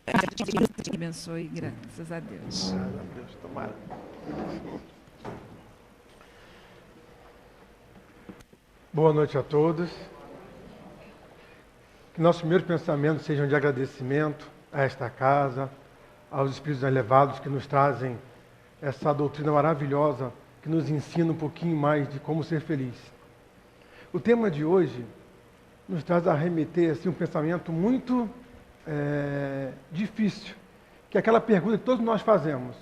Te abençoe, graças a Deus. Graças a Deus, tomara. Boa noite a todos. Que nossos primeiros pensamentos sejam de agradecimento a esta casa, aos Espíritos elevados que nos trazem essa doutrina maravilhosa, que nos ensina um pouquinho mais de como ser feliz. O tema de hoje nos traz a remeter assim, um pensamento muito difícil, que é aquela pergunta que todos nós fazemos: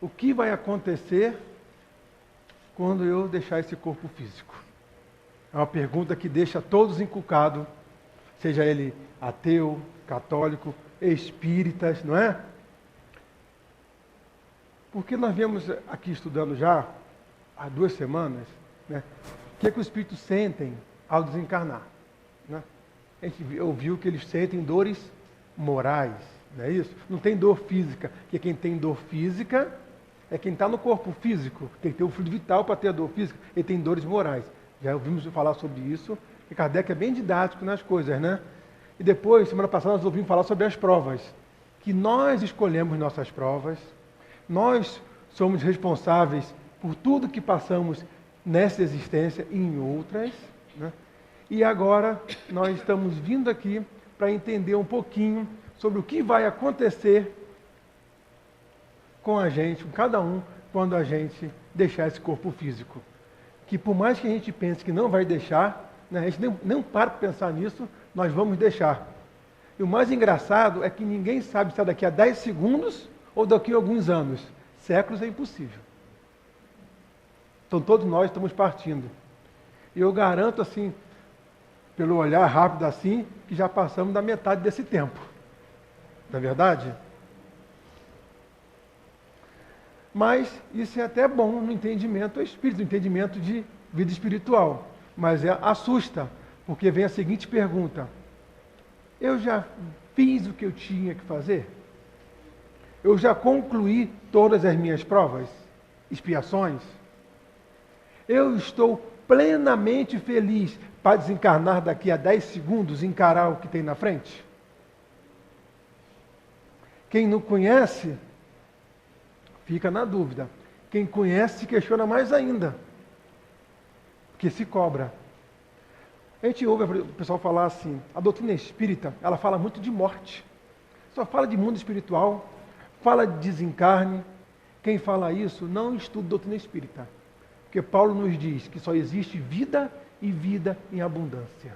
o que vai acontecer quando eu deixar esse corpo físico? É uma pergunta que deixa todos encucados, seja ele ateu, católico, espíritas, não é? Porque nós viemos aqui estudando já há 2 semanas, né, o que os espíritos sentem ao desencarnar. Né? A gente ouviu que eles sentem dores morais, não é isso? Não tem dor física, porque quem tem dor física é quem está no corpo físico, tem que ter o fluido vital para ter a dor física, ele tem dores morais. Já ouvimos falar sobre isso, e Kardec é bem didático nas coisas, né? E depois, semana passada, nós ouvimos falar sobre as provas, que nós escolhemos nossas provas, nós somos responsáveis por tudo que passamos nessa existência e em outras, né? E agora nós estamos vindo aqui para entender um pouquinho sobre o que vai acontecer com a gente, com cada um, quando a gente deixar esse corpo físico. Que por mais que a gente pense que não vai deixar, né, a gente nem para para pensar nisso, nós vamos deixar. E o mais engraçado é que ninguém sabe se é daqui a 10 segundos ou daqui a alguns anos. Séculos é impossível. Então todos nós estamos partindo. E eu garanto assim, pelo olhar rápido assim, que já passamos da metade desse tempo. Não é verdade? Mas isso é até bom no entendimento espírita, no entendimento de vida espiritual. Mas assusta, porque vem a seguinte pergunta: eu já fiz o que eu tinha que fazer? Eu já concluí todas as minhas provas, expiações? Eu estou plenamente feliz para desencarnar daqui a 10 segundos e encarar o que tem na frente? Quem não conhece fica na dúvida. Quem conhece se questiona mais ainda, porque se cobra. A gente ouve o pessoal falar assim, a doutrina espírita, ela fala muito de morte. Só fala de mundo espiritual, fala de desencarne. Quem fala isso não estuda doutrina espírita. Porque Paulo nos diz que só existe vida e vida em abundância.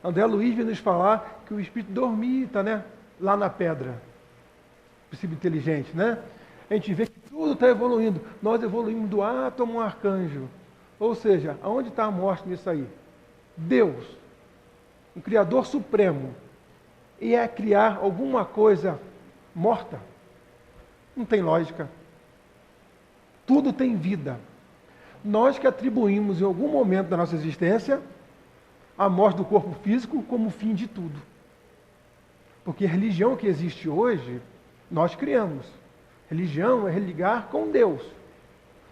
André Luiz vem nos falar que o espírito dormita, né, lá na pedra. Princípio inteligente, né? A gente vê que tudo está evoluindo. Nós evoluímos do átomo ao arcanjo. Ou seja, aonde está a morte nisso aí? Deus, o Criador Supremo, ia criar alguma coisa morta? Não tem lógica. Tudo tem vida. Nós que atribuímos em algum momento da nossa existência a morte do corpo físico como fim de tudo. Porque a religião que existe hoje, nós criamos. Religião é religar com Deus.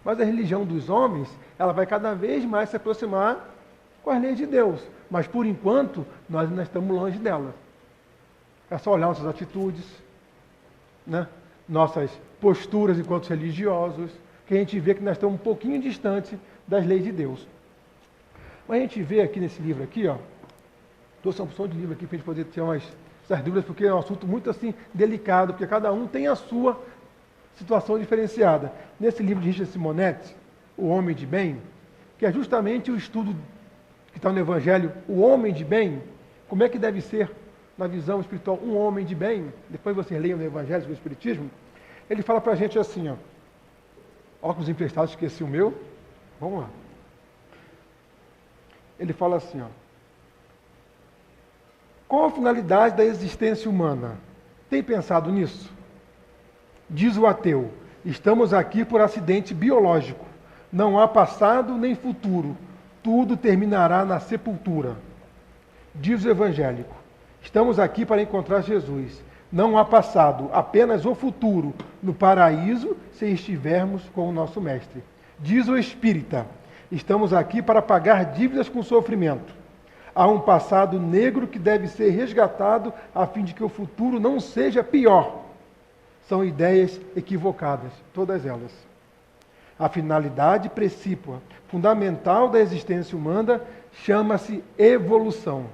Mas a religião dos homens, ela vai cada vez mais se aproximar com as leis de Deus. Mas, por enquanto, nós ainda estamos longe dela. É só olhar nossas atitudes, né? Nossas posturas enquanto religiosos, que a gente vê que nós estamos um pouquinho distante das leis de Deus. Mas a gente vê aqui nesse livro aqui, ó, trouxe uma opção de livro aqui para a gente poder ter essas dúvidas, porque é um assunto muito assim delicado, porque cada um tem a sua situação diferenciada. Nesse livro de Richard Simonetti, O Homem de Bem, que é justamente o estudo que está no Evangelho, o homem de bem, como é que deve ser, na visão espiritual, um homem de bem. Depois vocês leiam no Evangelho do Espiritismo, ele fala para a gente assim, ó, óculos emprestados, esqueci o meu, vamos lá. Ele fala assim, ó, qual a finalidade da existência humana? Tem pensado nisso? Diz o ateu, estamos aqui por acidente biológico. Não há passado nem futuro. Tudo terminará na sepultura. Diz o evangélico, estamos aqui para encontrar Jesus. Não há passado, apenas o futuro, no paraíso, se estivermos com o nosso mestre. Diz o espírita, estamos aqui para pagar dívidas com sofrimento. Há um passado negro que deve ser resgatado a fim de que o futuro não seja pior. São ideias equivocadas, todas elas. A finalidade precípua, fundamental da existência humana, chama-se evolução.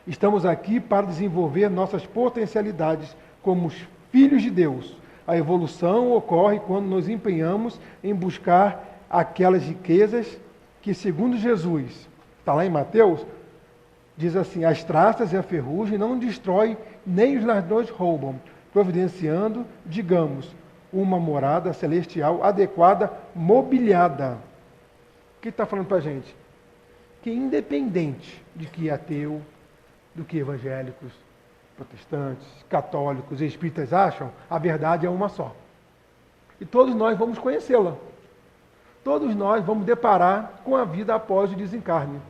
Estamos aqui para desenvolver nossas potencialidades como os filhos de Deus. A evolução ocorre quando nos empenhamos em buscar aquelas riquezas que, segundo Jesus, está lá em Mateus, diz assim: as traças e a ferrugem não destroem, nem os ladrões roubam, providenciando, digamos, uma morada celestial adequada, mobiliada. O que está falando para a gente? Que independente de que é ateu, do que evangélicos, protestantes, católicos e espíritas acham, a verdade é uma só. E todos nós vamos conhecê-la. Todos nós vamos deparar com a vida após o desencarne.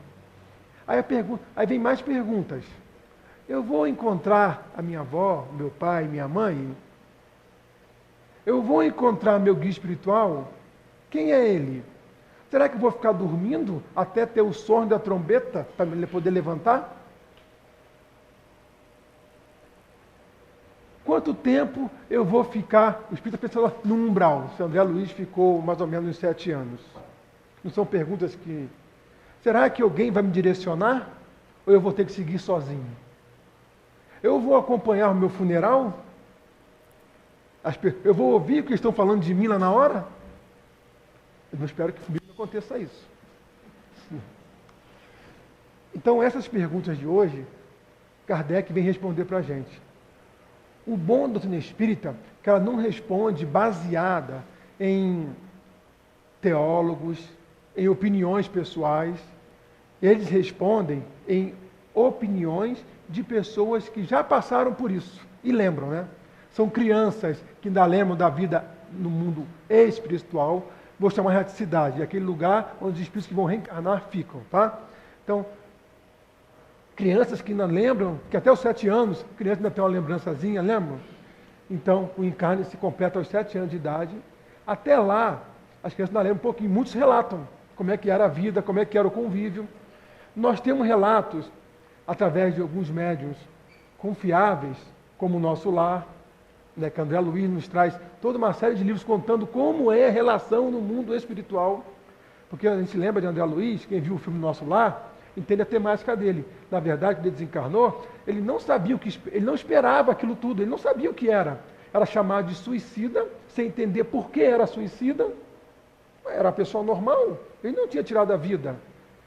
Aí vem mais perguntas. Eu vou encontrar a minha avó, meu pai, minha mãe? Eu vou encontrar meu guia espiritual? Quem é ele? Será que eu vou ficar dormindo até ter o som da trombeta para poder levantar? Quanto tempo eu vou ficar? O Espírito pensou lá no umbral. O André Luiz ficou mais ou menos uns 7 anos. Não são perguntas que... Será que alguém vai me direcionar? Ou eu vou ter que seguir sozinho? Eu vou acompanhar o meu funeral? Eu vou ouvir o que estão falando de mim lá na hora? Eu não espero que comigo não aconteça isso. Então, essas perguntas de hoje, Kardec vem responder para a gente. O bom da doutrina espírita, que ela não responde baseada em teólogos, em opiniões pessoais. Eles respondem em opiniões de pessoas que já passaram por isso e lembram, né? São crianças que ainda lembram da vida no mundo espiritual. Vou chamar de erraticidade, é aquele lugar onde os espíritos que vão reencarnar ficam, tá? Então, crianças que ainda lembram, que até os 7 anos, criança ainda tem uma lembrançazinha, lembram? Então, o encarne se completa aos 7 anos de idade. Até lá, as crianças ainda lembram um pouquinho, muitos relatam como é que era a vida, como é que era o convívio. Nós temos relatos, através de alguns médiuns confiáveis, como o Nosso Lar, né, que André Luiz nos traz toda uma série de livros contando como é a relação no mundo espiritual. Porque a gente lembra de André Luiz, quem viu o filme Nosso Lar, entende a temática dele. Na verdade, quando ele desencarnou, ele não sabia o que, ele não esperava aquilo tudo, ele não sabia o que era. Era chamado de suicida, sem entender por que era suicida. Era uma pessoa normal, ele não tinha tirado a vida.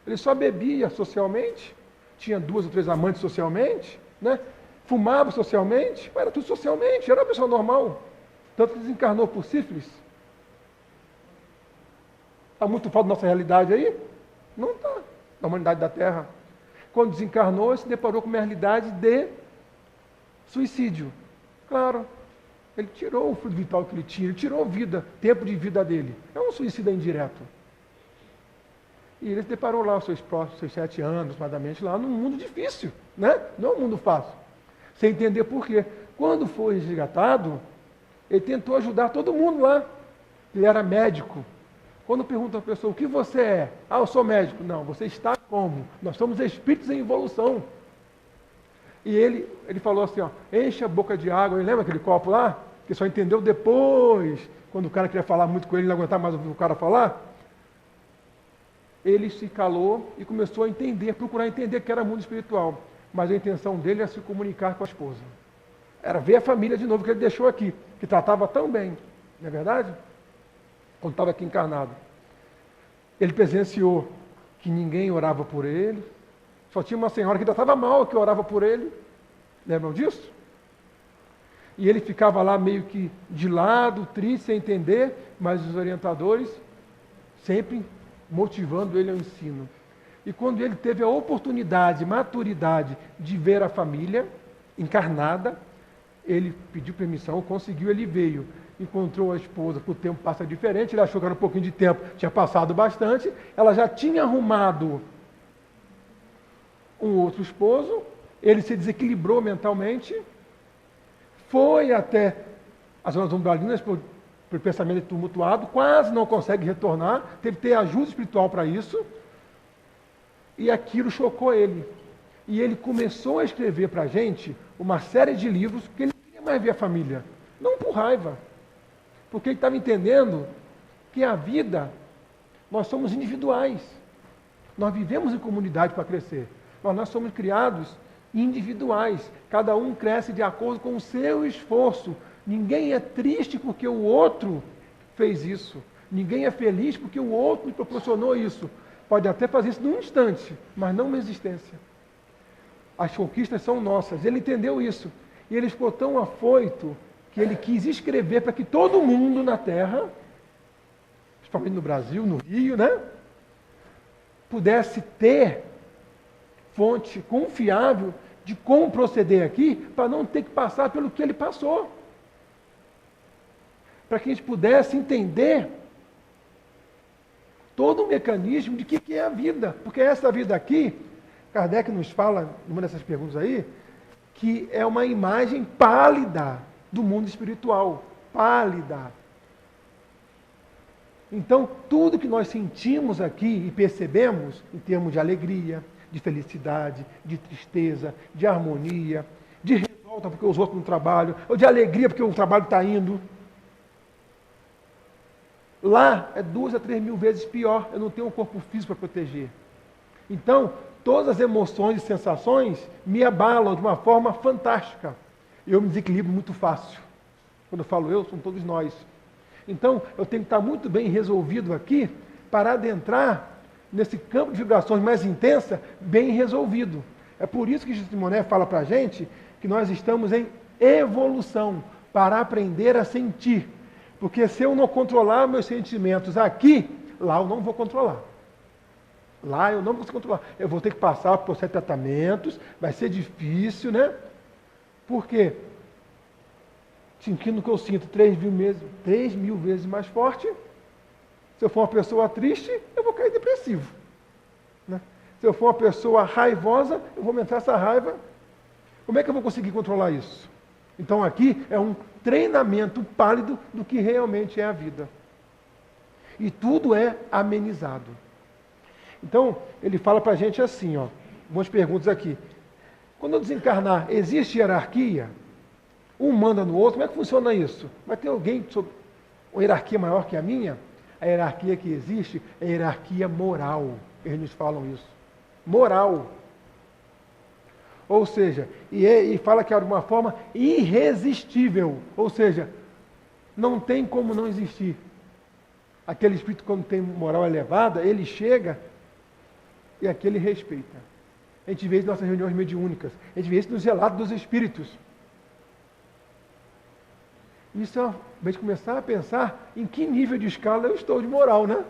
Ele só bebia socialmente, tinha 2 ou 3 amantes socialmente, né? Fumava socialmente, era tudo socialmente, era uma pessoa normal. Tanto que desencarnou por sífilis. Está muito fora da nossa realidade aí? Não está, da humanidade da Terra. Quando desencarnou, se deparou com uma realidade de suicídio. Claro, ele tirou o fluido vital que ele tinha, ele tirou vida, tempo de vida dele. É um suicida indireto. E ele se deparou lá, os seus 7 anos, aproximadamente, lá num mundo difícil, né? Não é um mundo fácil. Sem entender por quê. Quando foi resgatado, ele tentou ajudar todo mundo lá. Ele era médico. Quando pergunta a pessoa, o que você é? Ah, eu sou médico. Não, você está como? Nós somos espíritos em evolução. E ele falou assim, ó, enche a boca de água. E lembra aquele copo lá? Que só entendeu depois, quando o cara queria falar muito com ele, não aguentava mais ouvir o cara falar. Ele se calou e começou a entender, procurar entender que era mundo espiritual. Mas a intenção dele era se comunicar com a esposa. Era ver a família de novo que ele deixou aqui, que tratava tão bem, não é verdade? Quando estava aqui encarnado. Ele presenciou que ninguém orava por ele, só tinha uma senhora que ainda estava mal que orava por ele. Lembram disso? E ele ficava lá meio que de lado, triste, sem entender, mas os orientadores sempre motivando ele ao ensino. E quando ele teve a oportunidade, maturidade de ver a família encarnada, ele pediu permissão, conseguiu, ele veio, encontrou a esposa, o tempo passa diferente, ele achou que era um pouquinho de tempo, tinha passado bastante, ela já tinha arrumado um outro esposo, ele se desequilibrou mentalmente, foi até as zonas umbralinas por pensamento tumultuado, quase não consegue retornar, teve que ter ajuda espiritual para isso, E aquilo chocou ele. E ele começou a escrever para a gente uma série de livros que ele não queria mais ver a família. Não por raiva, porque ele estava entendendo que a vida, nós somos individuais. Nós vivemos em comunidade para crescer, mas nós somos criados individuais. Cada um cresce de acordo com o seu esforço. Ninguém é triste porque o outro fez isso. Ninguém é feliz porque o outro lhe proporcionou isso. Pode até fazer isso num instante, mas não uma existência. As conquistas são nossas. Ele entendeu isso. E ele ficou tão afoito que ele quis escrever para que todo mundo na Terra, principalmente no Brasil, no Rio, né, pudesse ter fonte confiável de como proceder aqui, para não ter que passar pelo que ele passou. Para que a gente pudesse entender todo o mecanismo de que é a vida. Porque essa vida aqui, Kardec nos fala, numa dessas perguntas aí, que é uma imagem pálida do mundo espiritual. Pálida. Então, tudo que nós sentimos aqui e percebemos, em termos de alegria, de felicidade, de tristeza, de harmonia, de revolta porque os outros não trabalham, ou de alegria porque o trabalho está indo, lá é 2 a 3 mil vezes pior. Eu não tenho um corpo físico para proteger. Então, todas as emoções e sensações me abalam de uma forma fantástica. Eu me desequilibro muito fácil. Quando eu falo eu, são todos nós. Então, eu tenho que estar muito bem resolvido aqui para adentrar nesse campo de vibrações mais intensa, bem resolvido. É por isso que Simonet fala para a gente que nós estamos em evolução, para aprender a sentir. Porque se eu não controlar meus sentimentos aqui, lá eu não vou controlar. Lá eu não vou controlar. Eu vou ter que passar por certos tratamentos, vai ser difícil, né? Por quê? Sentindo o que eu sinto 3 mil vezes mais forte. Se eu for uma pessoa triste, eu vou cair depressivo. Né? Se eu for uma pessoa raivosa, eu vou aumentar essa raiva. Como é que eu vou conseguir controlar isso? Então aqui é um treinamento pálido do que realmente é a vida. E tudo é amenizado. Então, ele fala para a gente assim, ó, algumas perguntas aqui. Quando eu desencarnar, existe hierarquia? Um manda no outro, como é que funciona isso? Vai ter alguém sob uma hierarquia maior que a minha? A hierarquia que existe é a hierarquia moral. Eles nos falam isso. Moral. Ou seja, e fala que é de uma forma irresistível. Ou seja, não tem como não existir. Aquele espírito, quando tem moral elevada, ele chega e aquele respeita. A gente vê isso nas nossas reuniões mediúnicas. A gente vê isso nos relatos dos espíritos. Isso é a gente começar a pensar em que nível de escala eu estou de moral, né?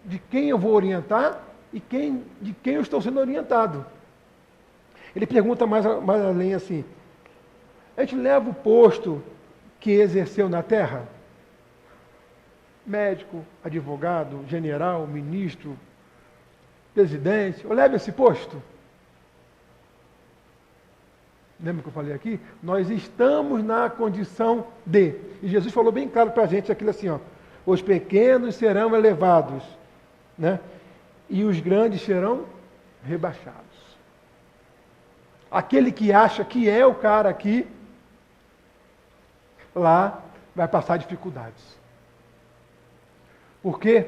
De quem eu vou orientar e de quem eu estou sendo orientado. Ele pergunta mais além assim, a gente leva o posto que exerceu na Terra? Médico, advogado, general, ministro, presidente, eu levo esse posto? Lembra que eu falei aqui? Nós estamos na condição de. E Jesus falou bem claro para a gente aquilo assim, ó, os pequenos serão elevados, né? E os grandes serão rebaixados. Aquele que acha que é o cara aqui, lá vai passar dificuldades. Porque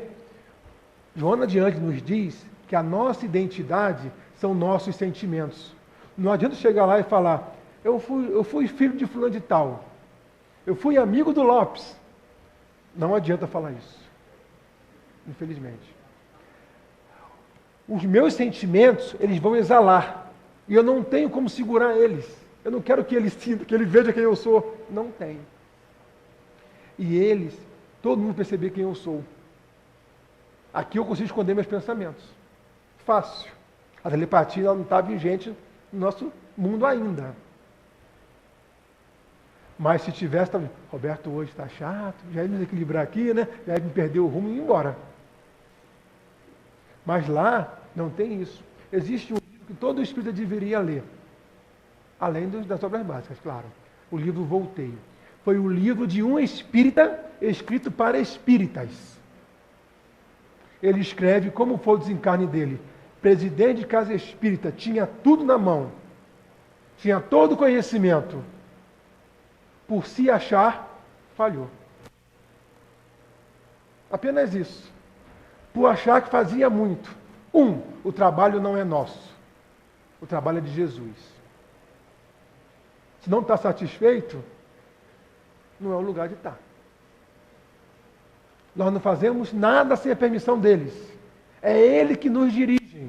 Joana de Ângeles nos diz que a nossa identidade são nossos sentimentos. Não adianta chegar lá e falar, eu fui filho de fulano de tal, eu fui amigo do Lopes. Não adianta falar isso, infelizmente. Os meus sentimentos, eles vão exalar, e eu não tenho como segurar eles. Eu não quero que ele sinta, que ele veja quem eu sou. Não tem. E eles, todo mundo perceber quem eu sou. Aqui eu consigo esconder meus pensamentos. Fácil. A telepatia ela não está vigente no nosso mundo ainda. Mas se tivesse, tá, Roberto hoje está chato, já ia me desequilibrar aqui, né? Já ia me perder o rumo e ir embora. Mas lá não tem isso. Existe um livro que todo espírita deveria ler. Além das obras básicas, claro. O livro Volteio. Foi o livro de um espírita escrito para espíritas. ele escreve como foi o desencarne dele. Presidente de casa espírita, tinha tudo na mão, tinha todo o conhecimento. Por se achar, falhou. Apenas isso. Por achar que fazia muito. O trabalho não é nosso. O trabalho é de Jesus. Se não está satisfeito, não é o lugar de estar. Nós não fazemos nada sem a permissão deles. É Ele que nos dirige.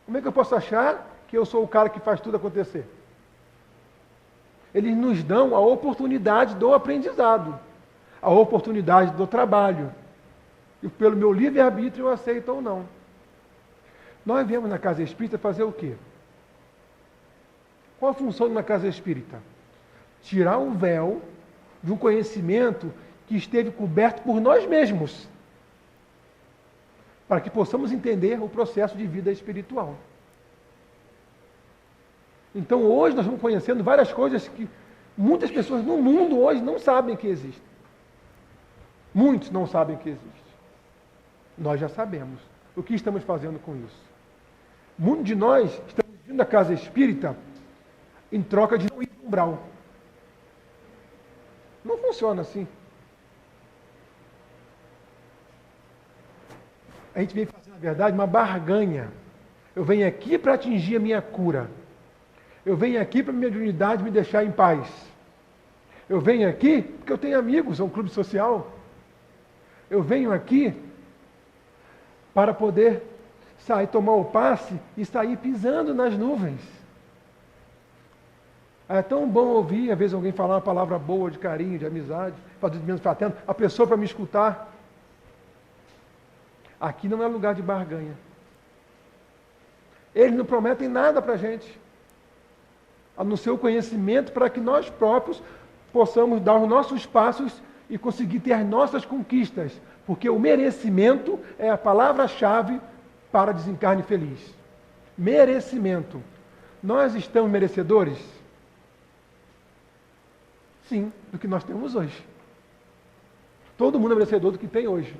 Como é que eu posso achar que eu sou o cara que faz tudo acontecer? Eles nos dão a oportunidade do aprendizado, a oportunidade do trabalho. E pelo meu livre-arbítrio eu aceito ou não. Nós viemos na casa espírita fazer o quê? Qual a função de uma casa espírita? Tirar o véu de um conhecimento que esteve coberto por nós mesmos, para que possamos entender o processo de vida espiritual. Então hoje nós estamos conhecendo várias coisas que muitas pessoas no mundo hoje não sabem que existem. Muitos não sabem que existe. Nós já sabemos. O que estamos fazendo com isso? Muitos de nós estamos vindo da casa espírita em troca de não ir para o umbral. Não funciona assim. A gente vem fazer, na verdade, uma barganha. Eu venho aqui para atingir a minha cura. Eu venho aqui para a minha mediunidade me deixar em paz. Eu venho aqui porque eu tenho amigos, é um clube social. Eu venho aqui para poder sair, tomar o passe e sair pisando nas nuvens. É tão bom ouvir, às vezes, alguém falar uma palavra boa, de carinho, de amizade, fazer menos fraterno, a pessoa para me escutar. Aqui não é lugar de barganha. Eles não prometem nada para a gente, a não ser o conhecimento para que nós próprios possamos dar os nossos passos e conseguir ter as nossas conquistas, porque o merecimento é a palavra-chave para desencarne feliz. Merecimento. Nós estamos merecedores? Sim, do que nós temos hoje. Todo mundo é merecedor do que tem hoje.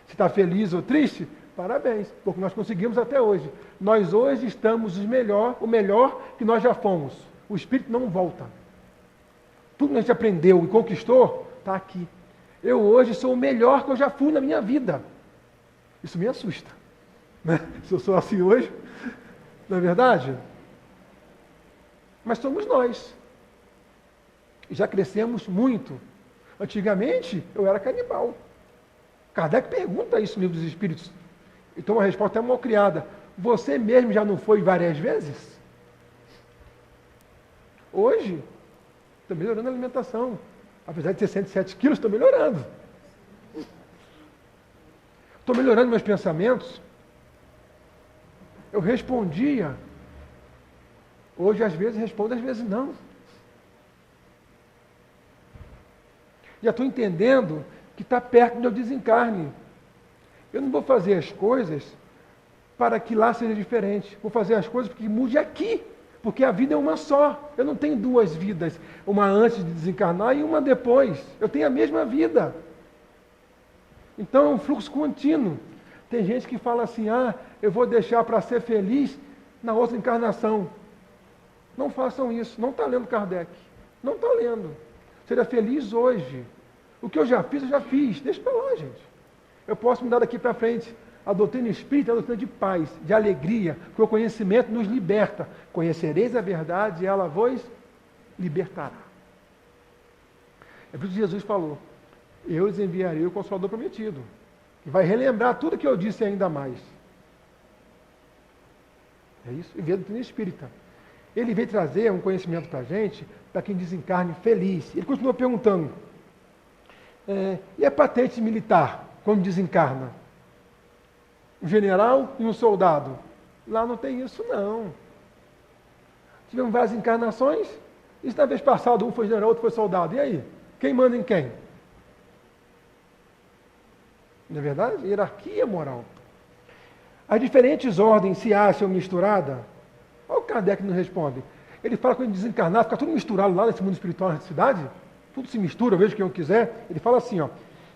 Se está feliz ou triste, parabéns, porque nós conseguimos até hoje. Nós hoje estamos o melhor que nós já fomos. O Espírito não volta. Tudo que a gente aprendeu e conquistou, está aqui. Eu hoje sou o melhor que eu já fui na minha vida. Isso me assusta. Né? Se eu sou assim hoje, não é verdade? Mas somos nós. E já crescemos muito. Antigamente, eu era canibal. Kardec pergunta isso no Livro dos Espíritos. Então a resposta é mal criada. Você mesmo já não foi várias vezes? Hoje, estou melhorando a alimentação. Apesar de ter 107 quilos, estou melhorando. Estou melhorando meus pensamentos. Eu respondia. Hoje, às vezes, respondo, às vezes não. Já estou entendendo que está perto do meu desencarne. Eu não vou fazer as coisas para que lá seja diferente. Vou fazer as coisas porque mude aqui. Porque a vida é uma só. Eu não tenho duas vidas. Uma antes de desencarnar e uma depois. Eu tenho a mesma vida. Então é um fluxo contínuo. Tem gente que fala assim, eu vou deixar para ser feliz na outra encarnação. Não façam isso. Não está lendo Kardec. Não está lendo. Seja feliz hoje. O que eu já fiz, eu já fiz. Deixa para lá, gente. Eu posso mudar daqui para frente. A doutrina espírita é a doutrina de paz, de alegria, porque o conhecimento nos liberta. Conhecereis a verdade e ela vos libertará. É por isso que Jesus falou, eu lhes enviarei o Consolador prometido, que vai relembrar tudo que eu disse e ainda mais. É isso? E veio a doutrina espírita. Ele veio trazer um conhecimento para a gente, para quem desencarne feliz. Ele continua perguntando, e a patente militar, quando desencarna? Um general e um soldado. Lá não tem isso, não. Tivemos várias encarnações, e na vez passada um foi general, outro foi soldado. E aí? Quem manda em quem? Não é verdade? Hierarquia moral. As diferentes ordens se acham misturadas? Olha o Kardec nos responde. Ele fala que quando desencarnar, fica tudo misturado lá nesse mundo espiritual, na cidade. Tudo se mistura, eu vejo quem eu quiser. Ele fala assim,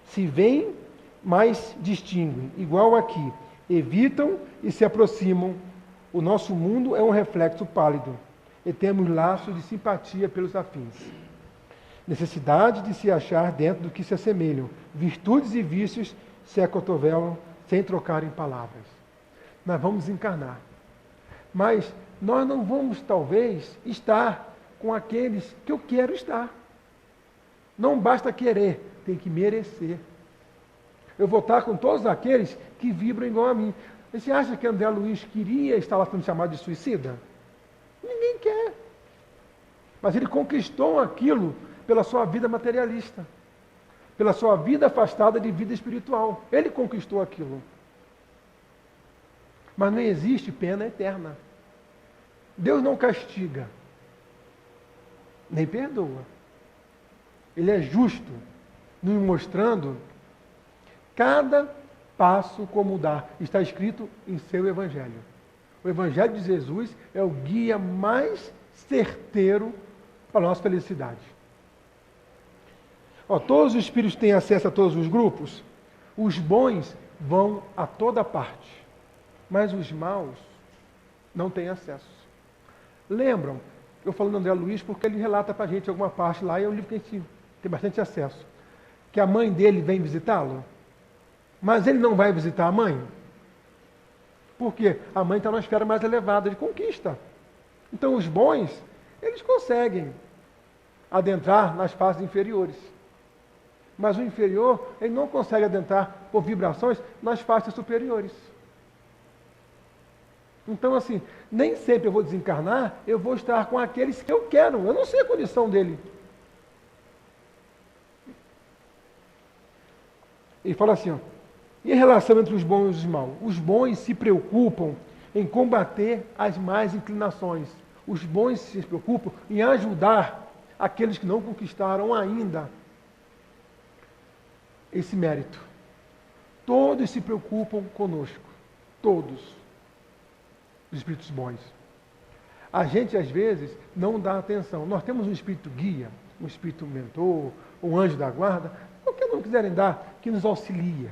se vem mas distinguem, igual aqui, evitam e se aproximam. O nosso mundo é um reflexo pálido e temos laços de simpatia pelos afins. Necessidade de se achar dentro do que se assemelham. Virtudes e vícios se acotovelam sem trocar em palavras. Nós vamos encarnar. Mas nós não vamos, talvez, estar com aqueles que eu quero estar. Não basta querer, tem que merecer. Eu vou estar com todos aqueles que vibram igual a mim. Você acha que André Luiz queria estar lá sendo chamado de suicida? Ninguém quer. Mas ele conquistou aquilo pela sua vida materialista, pela sua vida afastada de vida espiritual. Ele conquistou aquilo. Mas não existe pena eterna. Deus não castiga, nem perdoa. Ele é justo, nos mostrando cada passo como dar. Está escrito em seu Evangelho. O Evangelho de Jesus é o guia mais certeiro para a nossa felicidade. Todos os espíritos têm acesso a todos os grupos. Os bons vão a toda parte, mas os maus não têm acesso. Lembram? Eu falo do André Luiz porque ele relata para a gente alguma parte lá, e é um livro que a gente tem bastante acesso. Que a mãe dele vem visitá-lo, mas ele não vai visitar a mãe. Por quê? A mãe está numa esfera mais elevada de conquista. Então os bons, eles conseguem adentrar nas fases inferiores. Mas o inferior, ele não consegue adentrar por vibrações nas faixas superiores. Então, assim, nem sempre eu vou desencarnar, eu vou estar com aqueles que eu quero. Eu não sei a condição dele. Ele fala assim, e a relação entre os bons e os maus? Os bons se preocupam em combater as más inclinações. Os bons se preocupam em ajudar aqueles que não conquistaram ainda esse mérito. Todos se preocupam conosco. Todos. Os espíritos bons. A gente, às vezes, não dá atenção. Nós temos um espírito guia, um espírito mentor, um anjo da guarda, qualquer nome quiserem dar, que nos auxilia.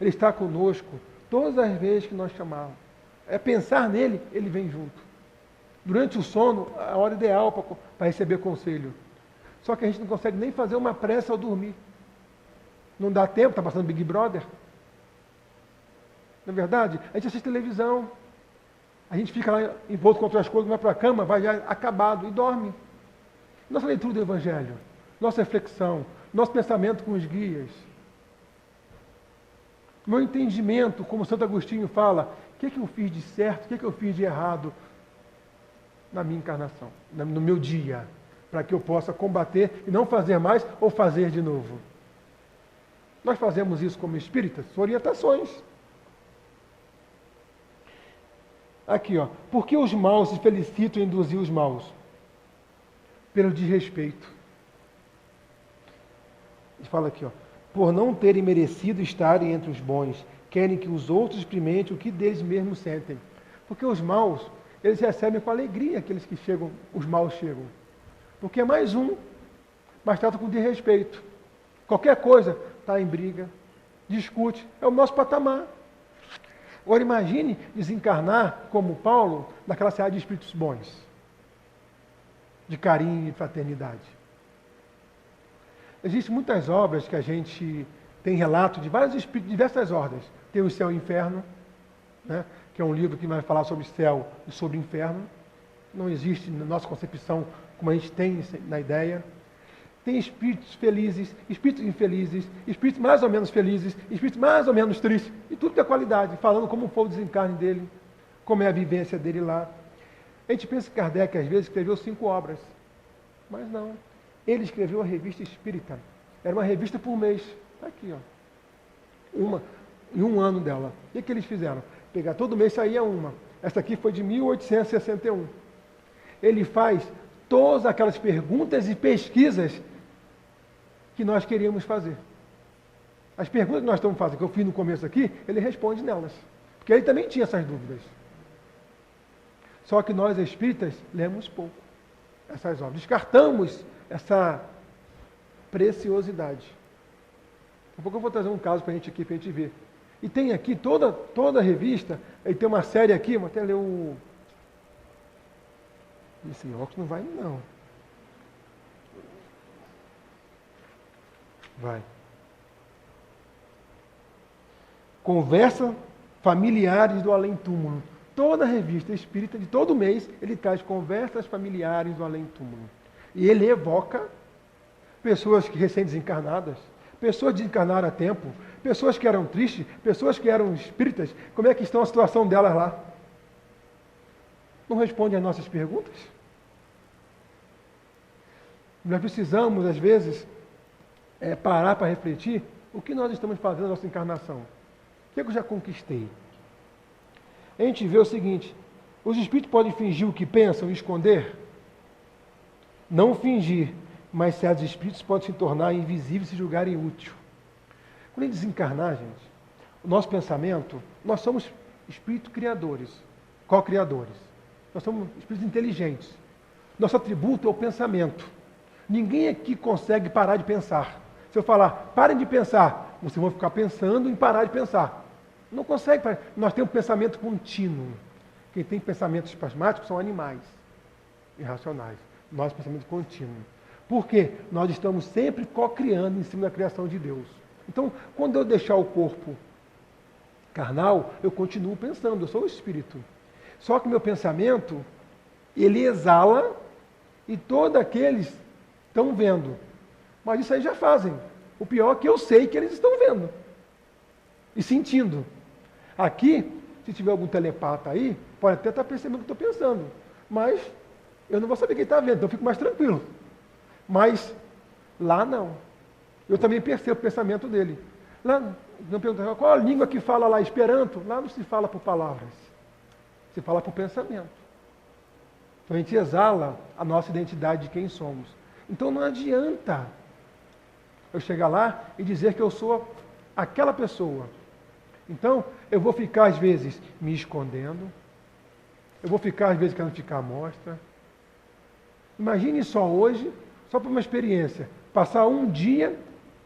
Ele está conosco todas as vezes que nós chamamos. É pensar nele, ele vem junto. Durante o sono, a hora ideal para receber conselho. Só que a gente não consegue nem fazer uma prece ao dormir. Não dá tempo, está passando Big Brother. Na verdade, a gente assiste televisão. A gente fica lá envolto com outras coisas, vai para a cama, vai já acabado e dorme. Nossa leitura do Evangelho, nossa reflexão, nosso pensamento com os guias. Meu entendimento, como Santo Agostinho fala, o que eu fiz de certo, o que eu fiz de errado na minha encarnação, no meu dia, para que eu possa combater e não fazer mais ou fazer de novo. Nós fazemos isso como espíritas, são orientações. Aqui, por que os maus se felicitam em induzir os maus? Pelo desrespeito. Ele fala aqui, por não terem merecido estarem entre os bons, querem que os outros experimentem o que deles mesmos sentem. Porque os maus, eles recebem com alegria aqueles que chegam, os maus chegam. Porque é mais um, mas trata com desrespeito. Qualquer coisa, está em briga, discute, é o nosso patamar. Agora imagine desencarnar como Paulo naquela cidade de espíritos bons, de carinho e fraternidade. Existem muitas obras que a gente tem relato de vários espíritos, de diversas ordens. Tem o Céu e o Inferno, né, que é um livro que vai falar sobre céu e sobre inferno. Não existe na nossa concepção como a gente tem na ideia. Tem espíritos felizes, espíritos infelizes, espíritos mais ou menos felizes, espíritos mais ou menos tristes, e tudo de qualidade, falando como foi o desencarne dele, como é a vivência dele lá. A gente pensa que Kardec, às vezes, escreveu 5 obras, mas não. Ele escreveu a Revista Espírita. Era uma revista por mês. Está aqui, uma, em um ano dela. O que eles fizeram? Pegar todo mês saía uma. Essa aqui foi de 1861. Ele faz todas aquelas perguntas e pesquisas que nós queríamos fazer. As perguntas que nós estamos fazendo, que eu fiz no começo aqui, ele responde nelas. Porque ele também tinha essas dúvidas. Só que nós, espíritas, lemos pouco essas obras. Descartamos essa preciosidade. Daqui a pouco eu vou trazer um caso para a gente aqui, para a gente ver. E tem aqui toda a revista, e tem uma série aqui, vou até ler o... Esse óculos não vai não. Vai. Conversa familiares do além-túmulo. Toda a revista espírita, de todo mês, ele traz conversas familiares do além-túmulo. E ele evoca pessoas que recém-desencarnadas, pessoas desencarnaram a tempo, pessoas que eram tristes, pessoas que eram espíritas, como é que está a situação delas lá? Não respondem às nossas perguntas? Nós precisamos, às vezes, parar para refletir o que nós estamos fazendo na nossa encarnação. O que eu já conquistei? A gente vê o seguinte, os espíritos podem fingir o que pensam e esconder? Não fingir, mas certos espíritos podem se tornar invisíveis e se julgarem útil. Quando a gente desencarnar, gente, o nosso pensamento, nós somos espíritos criadores, co-criadores. Nós somos espíritos inteligentes. Nosso atributo é o pensamento. Ninguém aqui consegue parar de pensar. Se eu falar, parem de pensar, vocês vão ficar pensando em parar de pensar. Não consegue parar. Nós temos pensamento contínuo. Quem tem pensamentos espasmáticos são animais irracionais. Nós pensamento contínuo. Por quê? Nós estamos sempre co-criando em cima da criação de Deus. Então, quando eu deixar o corpo carnal, eu continuo pensando, eu sou o espírito. Só que meu pensamento, ele exala e todos aqueles estão vendo. Mas isso aí já fazem. O pior é que eu sei que eles estão vendo e sentindo. Aqui, se tiver algum telepata aí, pode até estar percebendo o que eu estou pensando. Mas eu não vou saber quem está vendo, então eu fico mais tranquilo. Mas lá não. Eu também percebo o pensamento dele. Lá, não pergunta, qual a língua que fala lá, Esperanto? Lá não se fala por palavras. Se fala por pensamento. Então a gente exala a nossa identidade de quem somos. Então não adianta eu chegar lá e dizer que eu sou aquela pessoa. Então, eu vou ficar, às vezes, me escondendo. Eu vou ficar, às vezes, querendo ficar à mostra. Imagine só hoje, só por uma experiência, passar um dia,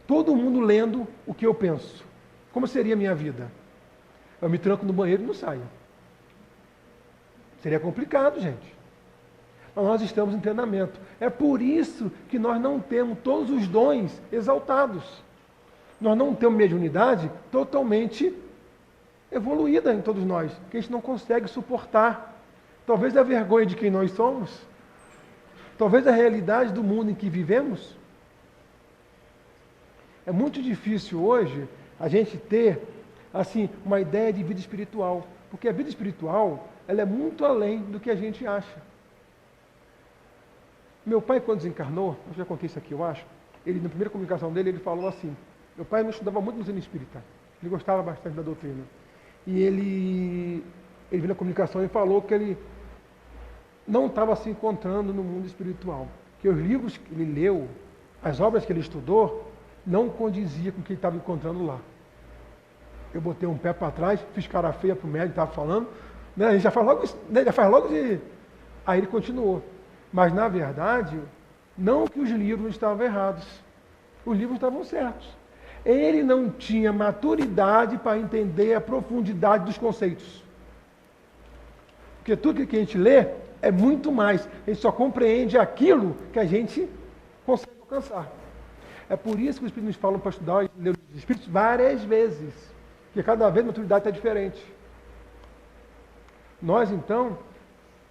todo mundo lendo o que eu penso. Como seria a minha vida? Eu me tranco no banheiro e não saio. Seria complicado, gente. Mas nós estamos em treinamento. É por isso que nós não temos todos os dons exaltados. Nós não temos mediunidade totalmente evoluída em todos nós, que a gente não consegue suportar. Talvez a vergonha de quem nós somos, talvez a realidade do mundo em que vivemos. É muito difícil hoje a gente ter assim uma ideia de vida espiritual, porque a vida espiritual ela é muito além do que a gente acha. Meu pai, quando desencarnou, eu já contei isso aqui, eu acho, ele, na primeira comunicação dele, ele falou assim, meu pai não estudava muito no ensino espírita, ele gostava bastante da doutrina. E ele veio na comunicação e falou que ele não estava se encontrando no mundo espiritual. Que os livros que ele leu, as obras que ele estudou, não condiziam com o que ele estava encontrando lá. Eu botei um pé para trás, fiz cara feia para o médico que estava falando, né? A gente já faz logo de... Aí ele continuou. Mas, na verdade, não que os livros estavam errados. Os livros estavam certos. Ele não tinha maturidade para entender a profundidade dos conceitos. Porque tudo que a gente lê é muito mais. A gente só compreende aquilo que a gente consegue alcançar. É por isso que os Espíritos nos falam para estudar e ler os Espíritos várias vezes. Porque cada vez a maturidade está diferente. Nós, então,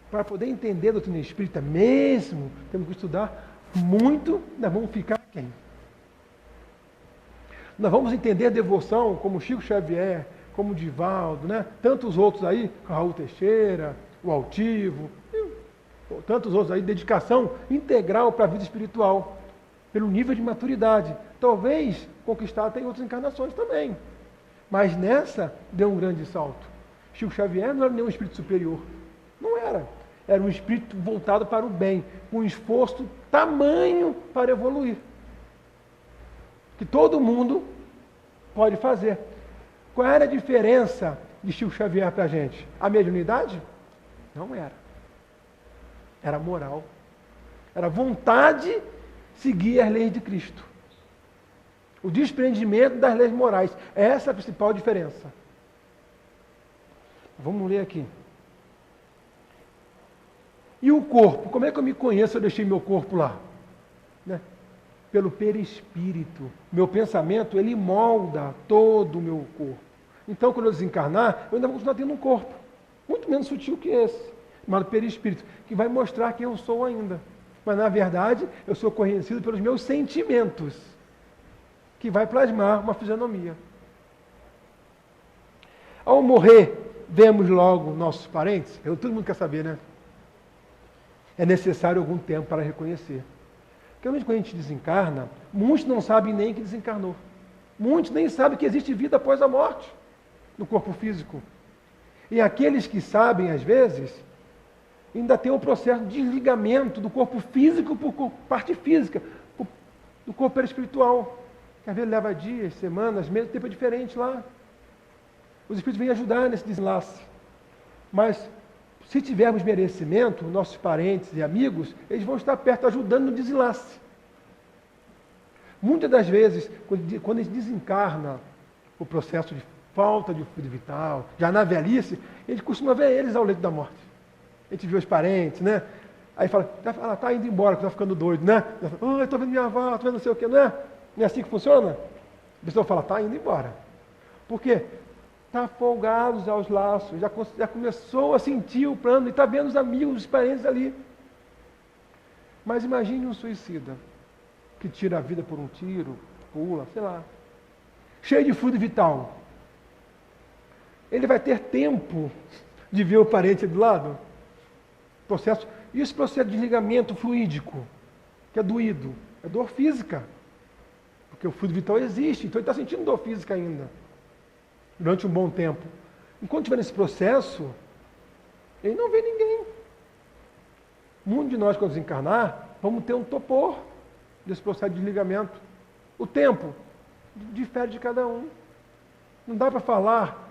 para poder entender a doutrina espírita mesmo, temos que estudar muito, nós vamos ficar quem? Nós vamos entender a devoção, como Chico Xavier, como Divaldo, né? Tantos outros aí, Raul Teixeira, o Altivo, tantos outros aí, dedicação integral para a vida espiritual, pelo nível de maturidade. Talvez conquistar até em outras encarnações também. Mas nessa, deu um grande salto. Chico Xavier não era nenhum espírito superior. Não era. Era um espírito voltado para o bem, com um esforço tamanho para evoluir. Que todo mundo pode fazer. Qual era a diferença de Chico Xavier para a gente? A mediunidade? Não era. Era moral. Era vontade de seguir as leis de Cristo. O desprendimento das leis morais. Essa é a principal diferença. Vamos ler aqui. E o corpo? Como é que eu me conheço se eu deixei meu corpo lá? Né? Pelo perispírito. Meu pensamento, ele molda todo o meu corpo. Então, quando eu desencarnar, eu ainda vou continuar tendo um corpo. Muito menos sutil que esse. Chamado perispírito. Que vai mostrar quem eu sou ainda. Mas, na verdade, eu sou conhecido pelos meus sentimentos. Que vai plasmar uma fisionomia. Ao morrer, vemos logo nossos parentes? Todo mundo quer saber, né? É necessário algum tempo para reconhecer. Porque quando a gente desencarna, muitos não sabem nem que desencarnou. Muitos nem sabem que existe vida após a morte no corpo físico. E aqueles que sabem, às vezes, ainda tem um processo de desligamento do corpo físico por parte física, do corpo perispiritual. Que às vezes leva dias, semanas, meses, o tempo é diferente lá. Os Espíritos vêm ajudar nesse desenlace. Mas, se tivermos merecimento, nossos parentes e amigos, eles vão estar perto, ajudando no desenlace. Muitas das vezes, quando a gente desencarna o processo de falta de fluido vital, já na velhice, a gente costuma ver eles ao leito da morte. A gente vê os parentes, né? Aí fala, tá indo embora, que tá ficando doido, né? Eu estou vendo minha avó, estou vendo não sei o quê, não é? Não é assim que funciona? A pessoa fala, tá indo embora. Por quê? Está folgado aos laços, já começou a sentir o plano, e está vendo os amigos, os parentes ali. Mas imagine um suicida, que tira a vida por um tiro, pula, sei lá, cheio de fluido vital. Ele vai ter tempo de ver o parente do lado? E esse processo de desligamento fluídico, que é doído, é dor física. Porque o fluido vital existe, então ele está sentindo dor física ainda. Durante um bom tempo. Enquanto estiver nesse processo, ele não vê ninguém. Muitos de nós, quando desencarnar, vamos ter um topor desse processo de desligamento. O tempo difere de cada um. Não dá para falar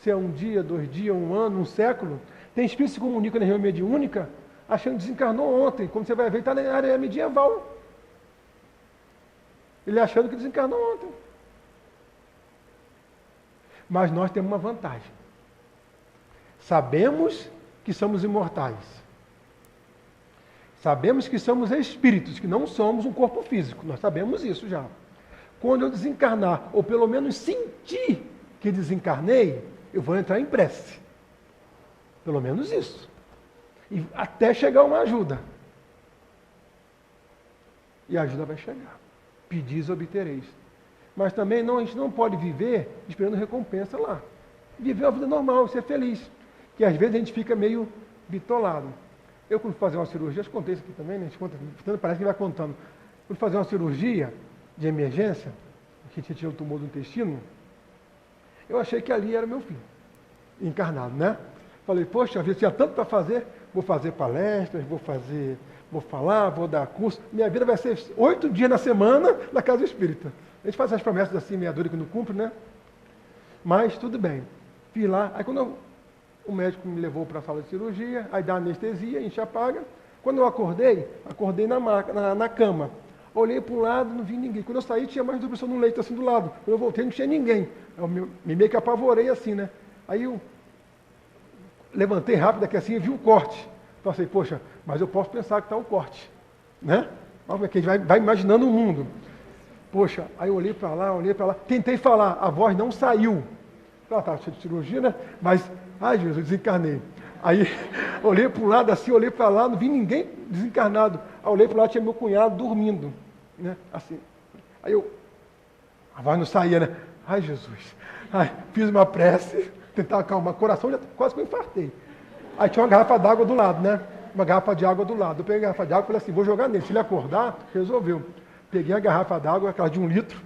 se é um dia, 2 dias, 1 ano, 1 século. Tem espírito que se comunica na reunião mediúnica, achando que desencarnou ontem. Como você vai ver, está na área medieval. Ele achando que desencarnou ontem. Mas nós temos uma vantagem. Sabemos que somos imortais. Sabemos que somos espíritos, que não somos um corpo físico. Nós sabemos isso já. Quando eu desencarnar, ou pelo menos sentir que desencarnei, eu vou entrar em prece. Pelo menos isso. E até chegar uma ajuda. E a ajuda vai chegar. Pedis, obtereis. Mas também a gente não pode viver esperando recompensa lá. Viver uma vida normal, ser feliz. Que às vezes a gente fica meio bitolado. Eu, quando fazer uma cirurgia, eu contei isso aqui também, né? A gente conta, parece que vai contando. Quando fazer uma cirurgia de emergência, que a gente tinha o tumor do intestino, eu achei que ali era meu filho, encarnado, né? Falei, poxa, eu tinha tanto para fazer, vou fazer palestras, vou falar, vou dar curso. Minha vida vai ser 8 dias na semana na casa espírita. A gente faz as promessas assim, meia dura que não cumpre, né? Mas tudo bem. Fiz lá. Aí quando o médico me levou para a sala de cirurgia, aí dá anestesia, a gente apaga. Quando eu acordei na cama. Olhei para um lado, não vi ninguém. Quando eu saí, tinha mais 2 pessoas no leito assim do lado. Quando eu voltei, não tinha ninguém. Eu meio que apavorei assim, né? Aí eu levantei rápido aqui assim e vi um corte. Pensei, poxa, mas eu posso pensar que está um corte, né? Olha que a gente vai imaginando o mundo. Poxa, aí eu olhei para lá, tentei falar, a voz não saiu. Estava cheio de cirurgia, né? Mas, ai Jesus, desencarnei. Aí, olhei para um lado assim, olhei para lá, não vi ninguém desencarnado. Aí olhei para lá, tinha meu cunhado dormindo, né? Assim. Aí a voz não saía, né? Ai Jesus. Ai, fiz uma prece, tentar acalmar o coração, quase que eu infartei. Aí tinha uma garrafa d'água do lado, né? Uma garrafa de água do lado. Eu peguei a garrafa de água e falei assim, vou jogar nele. Se ele acordar, resolveu. Peguei a garrafa d'água, aquela de 1 litro.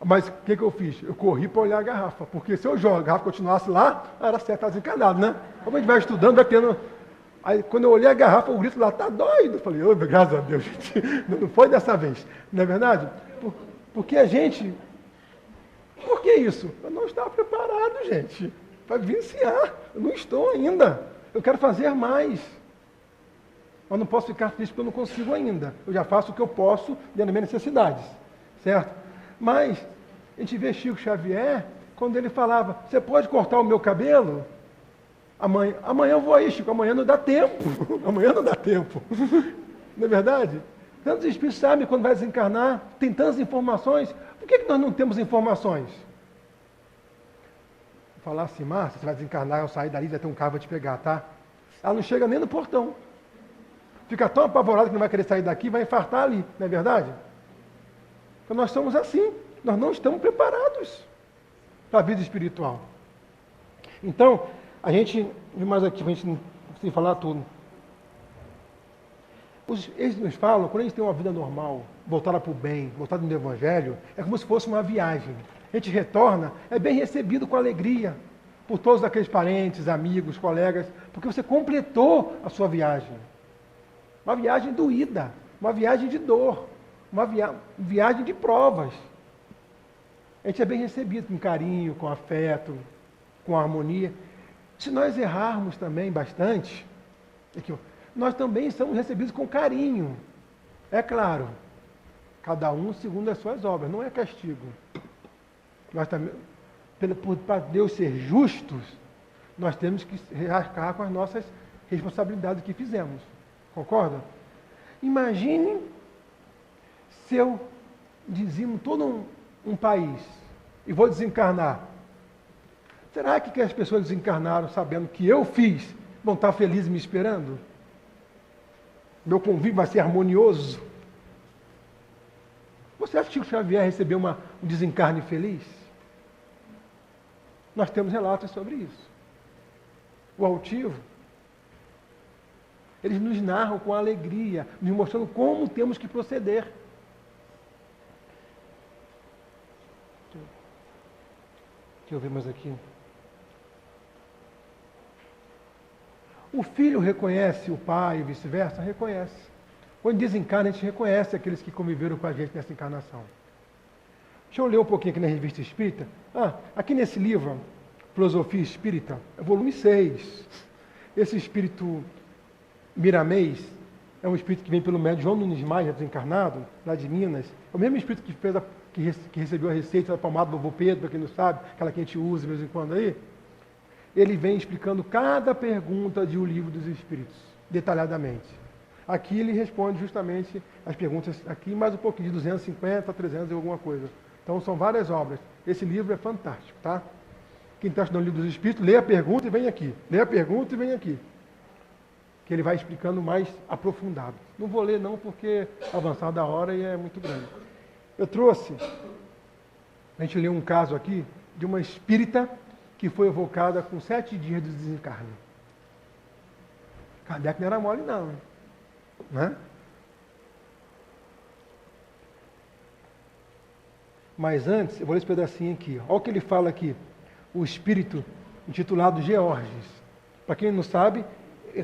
Mas o que eu fiz? Eu corri para olhar a garrafa. Porque se eu jogar, a garrafa continuasse lá, era certo, estava desencanado, né? Como a gente vai estudando, vai tendo... Aí quando eu olhei a garrafa, o grito lá, tá doido. Eu falei, oh, graças a Deus, gente. Não foi dessa vez. Não é verdade? Porque a gente... Por que isso? Eu não estava preparado, gente, para vivenciar. Eu não estou ainda. Eu quero fazer mais. mas não posso ficar triste porque eu não consigo ainda. Eu já faço o que eu posso dentro das minhas necessidades, certo? Mas a gente vê Chico Xavier, quando ele falava, você pode cortar o meu cabelo? Amanhã eu vou aí, Chico, amanhã não dá tempo. Amanhã não dá tempo. Não é verdade? Tantos espíritos sabem quando vai desencarnar, tem tantas informações. Por que nós não temos informações? Falar assim, Márcia, você vai desencarnar, eu sair dali, vai ter um carro para te pegar, tá? Ela não chega nem no portão. Fica tão apavorada que não vai querer sair daqui, vai infartar ali, não é verdade? Então nós somos assim, nós não estamos preparados para a vida espiritual. Então, a gente, mais aqui, a gente não precisa falar tudo. Eles nos falam, quando a gente tem uma vida normal, voltada para o bem, voltada no Evangelho, é como se fosse uma viagem. A gente retorna, é bem recebido com alegria, por todos aqueles parentes, amigos, colegas, porque você completou a sua viagem. Uma viagem doída, uma viagem de dor, uma viagem de provas. A gente é bem recebido com carinho, com afeto, com harmonia. Se nós errarmos também bastante, nós também somos recebidos com carinho. É claro, cada um segundo as suas obras, não é castigo. Nós também, para Deus ser justos, nós temos que arcar com as nossas responsabilidades que fizemos. Concorda? Imagine se eu dizimo todo um país e vou desencarnar. Será que as pessoas desencarnaram sabendo que eu fiz vão estar felizes me esperando? Meu convívio vai ser harmonioso? Você acha que Chico Xavier recebeu um desencarne feliz? Nós temos relatos sobre isso. O altivo, eles nos narram com alegria, nos mostrando como temos que proceder. Deixa eu ver mais aqui. O filho reconhece o pai e vice-versa? Reconhece. Quando desencarna, a gente reconhece aqueles que conviveram com a gente nessa encarnação. Deixa eu ler um pouquinho aqui na Revista Espírita. Aqui nesse livro, Filosofia Espírita, volume 6. Esse espírito Miramês é um espírito que vem pelo médium João Nunes Maia, desencarnado, lá de Minas. É o mesmo espírito que recebeu a receita da pomada do vovô Pedro, para quem não sabe, aquela que a gente usa de vez em quando aí. Ele vem explicando cada pergunta de O Livro dos Espíritos, detalhadamente. Aqui ele responde justamente as perguntas aqui, mais um pouquinho, de 250 a 300 e alguma coisa. Então são várias obras. Esse livro é fantástico, tá? Quem está estudando o Livro dos Espíritos, lê a pergunta e vem aqui. Lê a pergunta e vem aqui. Que ele vai explicando mais aprofundado. Não vou ler não, porque é avançada a hora e é muito grande. Eu trouxe, a gente leu um caso aqui, de uma espírita que foi evocada com 7 dias de desencarne. Kardec não era mole não, né? Mas antes, eu vou ler esse pedacinho aqui. Olha o que ele fala aqui. O espírito intitulado Georges. Para quem não sabe,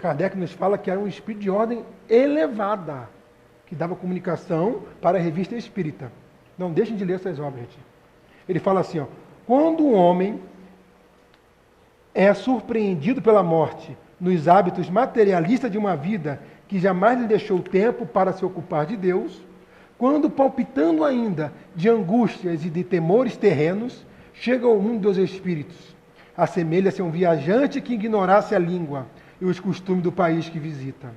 Kardec nos fala que era um espírito de ordem elevada, que dava comunicação para a revista espírita. Não deixem de ler essas obras, gente. Ele fala assim, quando um homem é surpreendido pela morte nos hábitos materialistas de uma vida que jamais lhe deixou tempo para se ocupar de Deus, quando palpitando ainda de angústias e de temores terrenos, chega ao mundo dos espíritos, assemelha-se a um viajante que ignorasse a língua e os costumes do país que visita.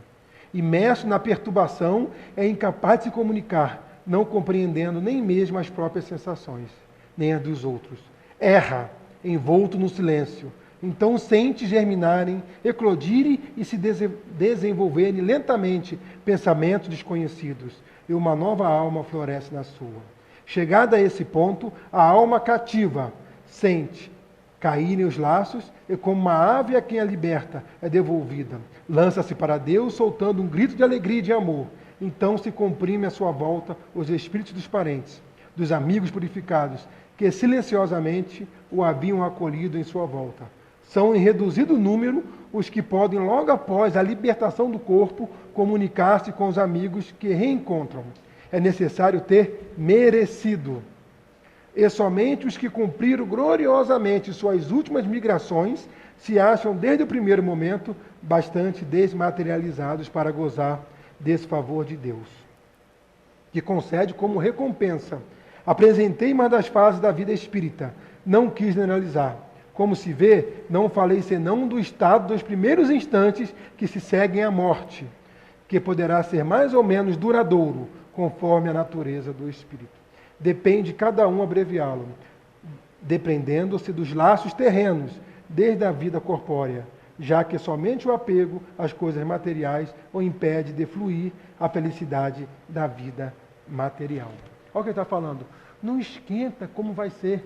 Imerso na perturbação, é incapaz de se comunicar, não compreendendo nem mesmo as próprias sensações, nem as dos outros. Erra, envolto no silêncio. Então sente germinarem, eclodirem e se desenvolverem lentamente pensamentos desconhecidos, e uma nova alma floresce na sua. Chegada a esse ponto, a alma cativa sente caírem os laços e, como uma ave a quem a liberta, é devolvida. Lança-se para Deus, soltando um grito de alegria e de amor. Então se comprime à sua volta os espíritos dos parentes, dos amigos purificados, que silenciosamente o haviam acolhido em sua volta. São em reduzido número os que podem, logo após a libertação do corpo, comunicar-se com os amigos que reencontram. É necessário ter merecido. E somente os que cumpriram gloriosamente suas últimas migrações se acham, desde o primeiro momento, bastante desmaterializados para gozar desse favor de Deus, que concede como recompensa. Apresentei uma das fases da vida espírita, não quis generalizar. Como se vê, não falei senão do estado dos primeiros instantes que se seguem à morte, que poderá ser mais ou menos duradouro, conforme a natureza do espírito. Depende cada um abreviá-lo, dependendo-se dos laços terrenos, desde a vida corpórea, já que somente o apego às coisas materiais o impede de fluir a felicidade da vida material. Olha o que ele está falando. Não esquenta como vai ser,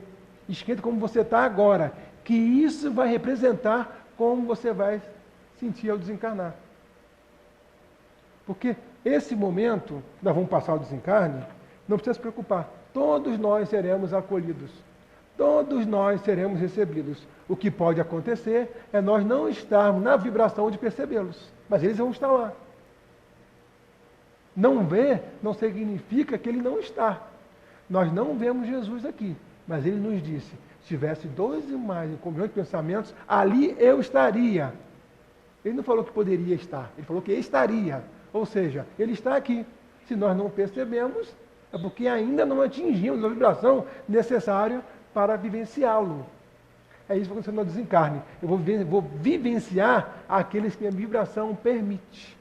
esquenta como você está agora, que isso vai representar como você vai sentir ao desencarnar. Porque esse momento, nós vamos passar o desencarne, não precisa se preocupar. Todos nós seremos acolhidos. Todos nós seremos recebidos. O que pode acontecer é nós não estarmos na vibração de percebê-los. Mas eles vão estar lá. Não ver não significa que ele não está. Nós não vemos Jesus aqui. Mas ele nos disse, se tivesse 2 e mais em comunhão de pensamentos, ali eu estaria. Ele não falou que poderia estar. Ele falou que estaria. Ou seja, ele está aqui. Se nós não percebemos, é porque ainda não atingimos a vibração necessária para vivenciá-lo. É isso que vai acontecer no desencarne. Eu vou vivenciar aqueles que a vibração permite.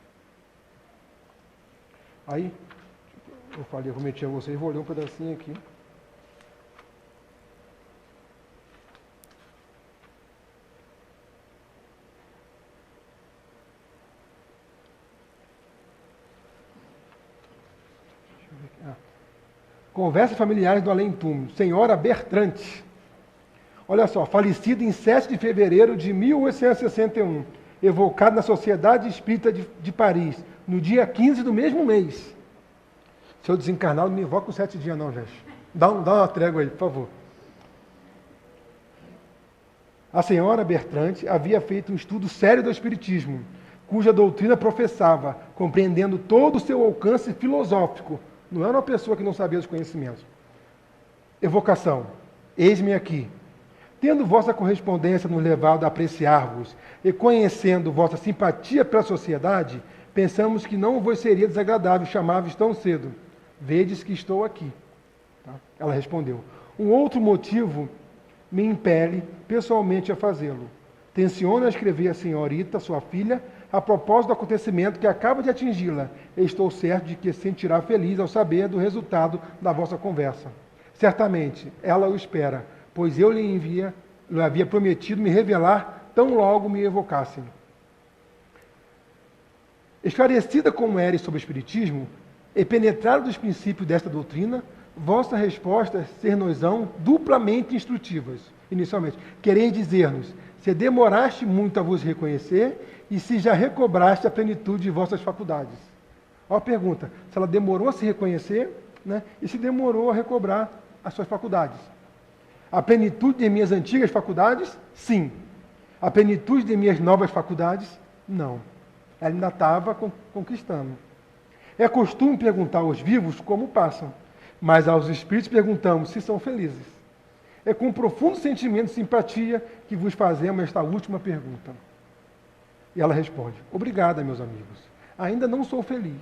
Aí, eu falei, eu vou meter a vocês, vou ler um pedacinho aqui. Conversas familiares do além-túmulo. Senhora Bertrante. Olha só, falecida em 7 de fevereiro de 1861, evocado na Sociedade Espírita de Paris, no dia 15 do mesmo mês. Se eu desencarnar, não me invoca com 7 dias não, gente. Dá uma trégua aí, por favor. A senhora Bertrante havia feito um estudo sério do Espiritismo, cuja doutrina professava, compreendendo todo o seu alcance filosófico. Não era uma pessoa que não sabia os conhecimentos. Evocação. Eis-me aqui. Tendo vossa correspondência nos levado a apreciar-vos e conhecendo vossa simpatia pela sociedade, pensamos que não vos seria desagradável chamar-vos tão cedo. Vedes que estou aqui. Tá? Ela respondeu. Um outro motivo me impele pessoalmente a fazê-lo. Tenciono a escrever à senhorita, sua filha, a propósito do acontecimento que acaba de atingi-la. Estou certo de que se sentirá feliz ao saber do resultado da vossa conversa. Certamente, ela o espera, pois eu lhe havia prometido me revelar tão logo me evocassem. Esclarecida como eres sobre o Espiritismo, e penetrada dos princípios desta doutrina, vossas respostas ser-nos-ão duplamente instrutivas. Inicialmente, quereis dizer-nos, se demoraste muito a vos reconhecer, e se já recobraste a plenitude de vossas faculdades. Olha a pergunta, se ela demorou a se reconhecer, né, e se demorou a recobrar as suas faculdades. A plenitude de minhas antigas faculdades? Sim. A plenitude de minhas novas faculdades? Não. Ela ainda estava conquistando. É costume perguntar aos vivos como passam, mas aos espíritos perguntamos se são felizes. É com profundo sentimento de simpatia que vos fazemos esta última pergunta. E ela responde, obrigada, meus amigos. Ainda não sou feliz,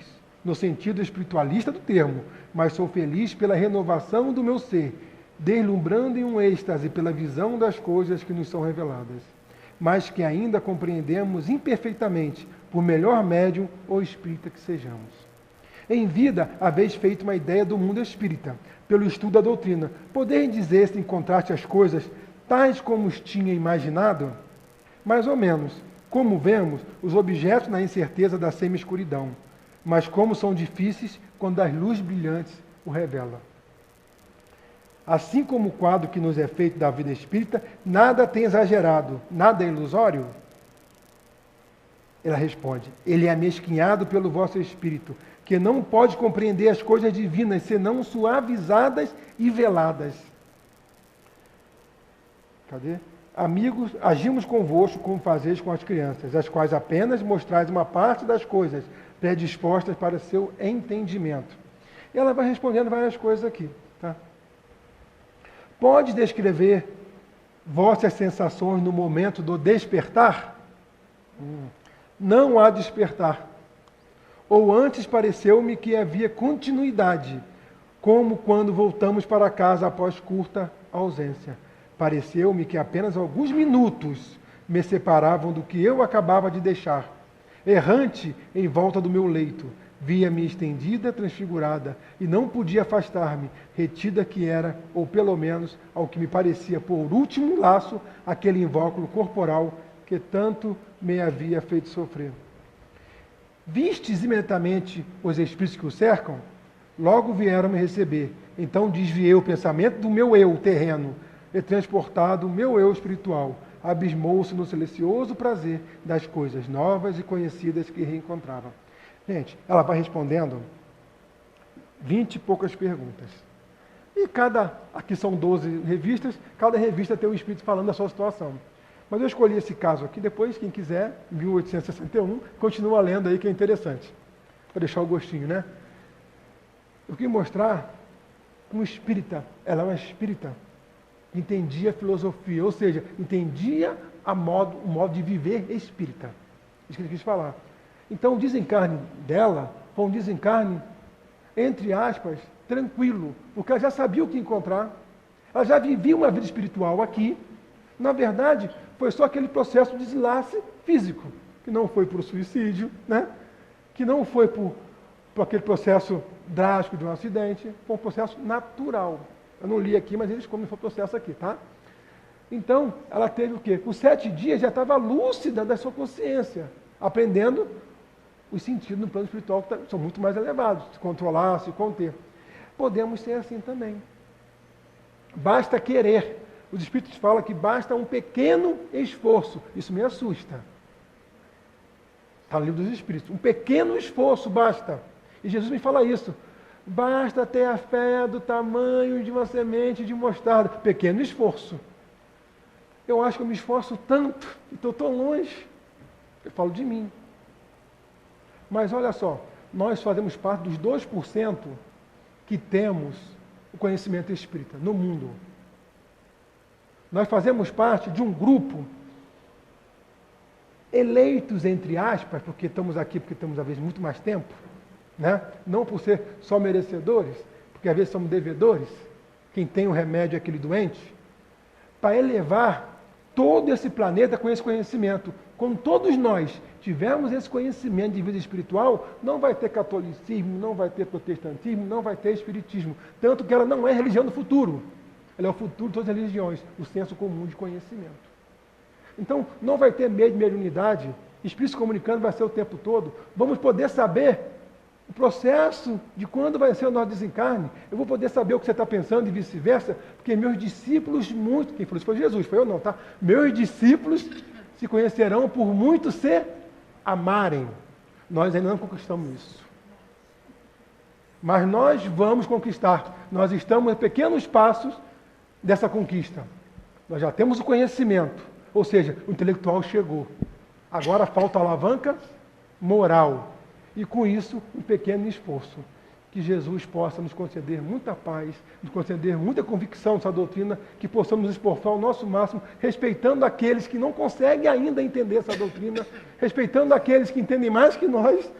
no sentido espiritualista do termo, mas sou feliz pela renovação do meu ser, deslumbrando em um êxtase pela visão das coisas que nos são reveladas, mas que ainda compreendemos imperfeitamente, por melhor médium ou espírita que sejamos. Em vida, haveis feito uma ideia do mundo espírita, pelo estudo da doutrina. Podeis dizer se encontraste as coisas tais como os tinha imaginado? Mais ou menos. Como vemos, os objetos na incerteza da semi-escuridão, mas como são difíceis quando as luzes brilhantes o revelam. Assim como o quadro que nos é feito da vida espírita, nada tem exagerado, nada é ilusório? Ela responde, ele é amesquinhado pelo vosso espírito, que não pode compreender as coisas divinas, senão suavizadas e veladas. Cadê? Amigos, agimos convosco como fazeis com as crianças, as quais apenas mostrais uma parte das coisas predispostas para seu entendimento. E ela vai respondendo várias coisas aqui. Tá? Pode descrever vossas sensações no momento do despertar? Não há despertar. Ou antes pareceu-me que havia continuidade, como quando voltamos para casa após curta ausência. Pareceu-me que apenas alguns minutos me separavam do que eu acabava de deixar. Errante em volta do meu leito, via-me estendida, transfigurada, e não podia afastar-me, retida que era, ou pelo menos, ao que me parecia por último laço, aquele invólucro corporal que tanto me havia feito sofrer. Vistes imediatamente os espíritos que o cercam? Logo vieram me receber. Então desviei o pensamento do meu eu terreno e transportado o meu eu espiritual. Abismou-se no silencioso prazer das coisas novas e conhecidas que reencontrava. Gente, ela vai respondendo 20 e poucas perguntas. E aqui são 12 revistas, cada revista tem um espírito falando da sua situação. Mas eu escolhi esse caso aqui, depois, quem quiser, 1861, continua lendo aí, que é interessante. Para deixar o gostinho, né? Eu queria mostrar como espírita, ela é uma espírita, entendia a filosofia, ou seja, entendia o modo de viver espírita. Isso que ele quis falar. Então, o desencarne dela foi um desencarne, entre aspas, tranquilo, porque ela já sabia o que encontrar, ela já vivia uma vida espiritual aqui. Na verdade, foi só aquele processo de desenlace físico, que não foi por suicídio, né? Que não foi por aquele processo drástico de um acidente, foi um processo natural. Eu não li aqui, mas eles comem o processo aqui, tá? Então, ela teve o quê? Com 7 dias já estava lúcida da sua consciência, aprendendo os sentidos no plano espiritual que são muito mais elevados, se controlar, se conter. Podemos ser assim também. Basta querer. Os Espíritos falam que basta um pequeno esforço. Isso me assusta. Está no livro dos Espíritos. Um pequeno esforço basta. E Jesus me fala isso. Basta ter a fé do tamanho de uma semente de mostarda. Pequeno esforço. Eu acho que eu me esforço tanto e estou tão longe. Eu falo de mim. Mas olha só, nós fazemos parte dos 2% que temos o conhecimento espírita no mundo. Nós fazemos parte de um grupo eleitos, entre aspas, porque estamos aqui, porque temos, às vezes, muito mais tempo, né? Não por ser só merecedores, porque às vezes somos devedores, quem tem o remédio é aquele doente, para elevar todo esse planeta com esse conhecimento. Quando todos nós tivermos esse conhecimento de vida espiritual, não vai ter catolicismo, não vai ter protestantismo, não vai ter espiritismo. Tanto que ela não é religião do futuro. Ela é o futuro de todas as religiões, o senso comum de conhecimento. Então, não vai ter medo de mediunidade, espírito se comunicando vai ser o tempo todo. Vamos poder saber o processo de quando vai ser o nosso desencarne. Eu vou poder saber o que você está pensando e vice-versa, porque meus discípulos, quem falou isso foi Jesus, foi eu não, tá? Meus discípulos se conhecerão por muito se amarem. Nós ainda não conquistamos isso. Mas nós vamos conquistar. Nós estamos em pequenos passos dessa conquista. Nós já temos o conhecimento, ou seja, o intelectual chegou. Agora falta a alavanca moral. E com isso, um pequeno esforço. Que Jesus possa nos conceder muita paz, nos conceder muita convicção dessa doutrina, que possamos nos esforçar ao nosso máximo, respeitando aqueles que não conseguem ainda entender essa doutrina, respeitando aqueles que entendem mais que nós,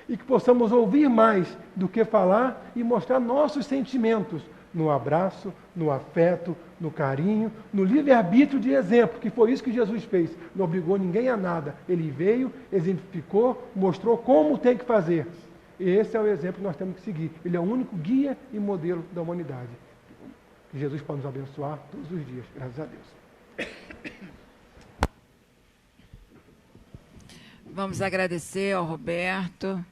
e que possamos ouvir mais do que falar e mostrar nossos sentimentos no abraço, no afeto, no carinho, no livre-arbítrio de exemplo, que foi isso que Jesus fez. Não obrigou ninguém a nada. Ele veio, exemplificou, mostrou como tem que fazer. E esse é o exemplo que nós temos que seguir. Ele é o único guia e modelo da humanidade. Que Jesus pode nos abençoar todos os dias. Graças a Deus. Vamos agradecer ao Roberto.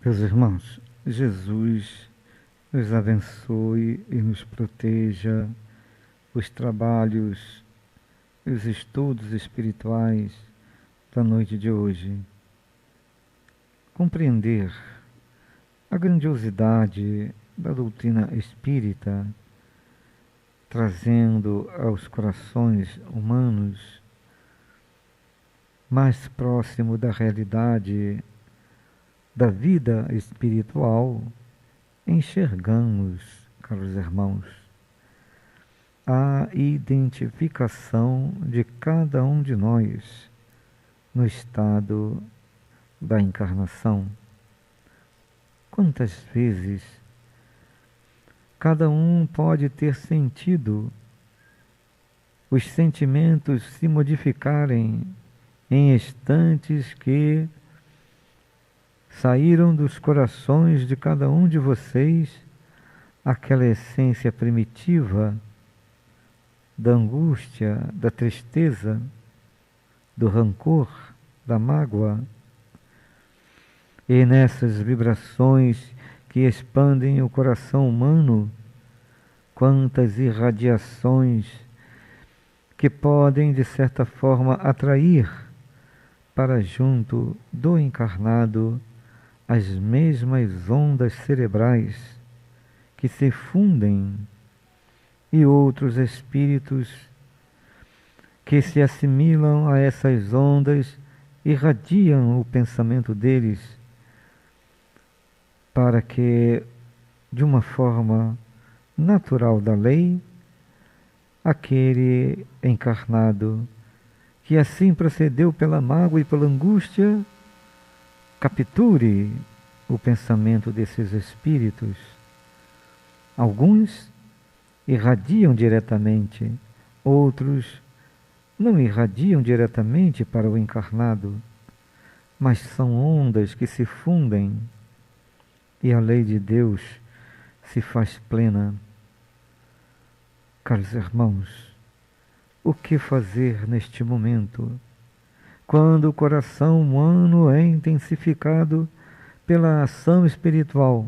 Meus irmãos, Jesus nos abençoe e nos proteja os trabalhos e os estudos espirituais da noite de hoje. Compreender a grandiosidade da doutrina espírita trazendo aos corações humanos mais próximo da realidade da vida espiritual, enxergamos, caros irmãos, a identificação de cada um de nós no estado da encarnação. Quantas vezes cada um pode ter sentido os sentimentos se modificarem em instantes que saíram dos corações de cada um de vocês aquela essência primitiva da angústia, da tristeza, do rancor, da mágoa. E nessas vibrações que expandem o coração humano, quantas irradiações que podem, de certa forma, atrair para junto do encarnado as mesmas ondas cerebrais que se fundem e outros espíritos que se assimilam a essas ondas irradiam o pensamento deles para que, de uma forma natural da lei, aquele encarnado que assim procedeu pela mágoa e pela angústia, capture o pensamento desses espíritos. Alguns irradiam diretamente, outros não irradiam diretamente para o encarnado, mas são ondas que se fundem e a lei de Deus se faz plena. Caros irmãos, o que fazer neste momento, quando o coração humano é intensificado pela ação espiritual